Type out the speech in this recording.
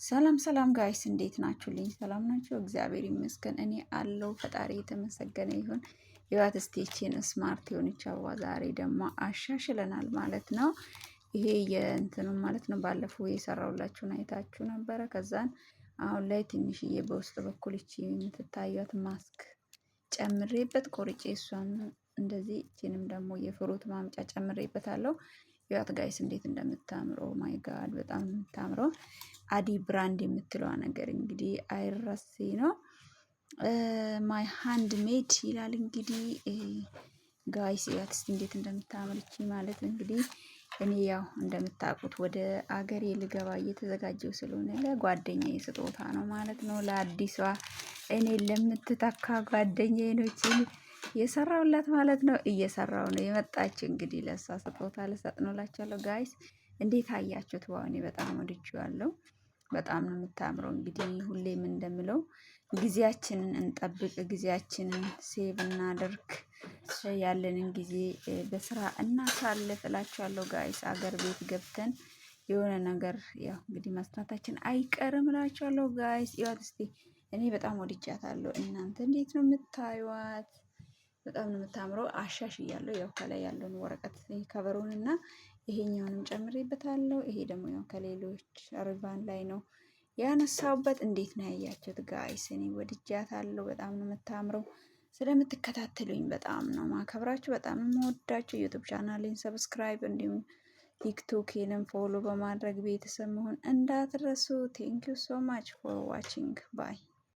ሰላም ሰላም ጋይስ እንዴት ናችሁልኝ? ሰላም ናችሁ? እግዚአብሔር ይመስገን እኔ አለው ፈጣሪ የተመሰገነ ይሁን። ህይወት ስቴችን ስማርት የሆነች አበባ ዛሬ ደግሞ አሻሽለናል ማለት ነው። ይሄ የእንትኑ ማለት ነው። ባለፈው የሰራሁላችሁን አይታችሁ ነበረ። ከዛን አሁን ላይ ትንሽዬ በውስጥ በኩል እቺ የምትታዩት ማስክ ጨምሬበት ቆርጬ እሷን እንደዚህ እቺንም ደግሞ የፍሩት ማምጫ ጨምሬበታለሁ። ያት ጋይስ እንዴት እንደምታምረው ማይ ጋድ በጣም የምታምረው አዲ ብራንድ የምትለዋ ነገር እንግዲህ አይረሴ ነው። ማይ ሃንድ ሜድ ይላል እንግዲህ ጋይስ ያት እንዴት እንደምታምርች ማለት እንግዲህ እኔ ያው እንደምታውቁት ወደ አገሬ ልገባ እየተዘጋጀው ስለሆነ ለጓደኛዬ ስጦታ ነው ማለት ነው። ለአዲሷ እኔ ለምትተካ ጓደኛዬ ነው የሰራውላት ማለት ነው። እየሰራው ነው የመጣችው እንግዲህ ለሷ ስጦታ ልሰጥ ነው እላችኋለሁ ጋይስ። እንዴት አያችሁት? ዋው እኔ በጣም ወድጄዋለሁ። በጣም ነው የምታምረው። እንግዲህ ሁሌም እንደምለው ጊዜያችንን እንጠብቅ፣ ጊዜያችንን ሴቭ እናድርግ፣ ያለንን ጊዜ በስራ እናሳልፍ እላችኋለሁ ጋይስ። አገር ቤት ገብተን የሆነ ነገር ያው እንግዲህ መስራታችን አይቀርም እላችኋለሁ ጋይስ። ይዋት እስቲ እኔ በጣም ወድጃታለሁ። እናንተ እንዴት ነው የምታዩዋት? በጣም ነው የምታምረው። አሻሽያለሁ። ያው ከላይ ያለውን ወረቀት ከቨሩን እና ይሄኛውንም ጨምሬበታለሁ። ይሄ ደግሞ ያው ከሌሎች ሪቫን ላይ ነው ያነሳውበት። እንዴት ነው ያያችሁት ጋይስ? እኔ ወድጃታለሁ። በጣም ነው የምታምረው። ስለምትከታተሉኝ በጣም ነው ማከብራችሁ፣ በጣም ነው የምወዳችሁ። ዩቲዩብ ቻናሌን ሰብስክራይብ እንዲሁም ቲክቶኬንም ፎሎ በማድረግ ቤተሰብ መሆን እንዳትረሱ። ቴንክ ዩ ሶ ማች ፎር ዋቺንግ ባይ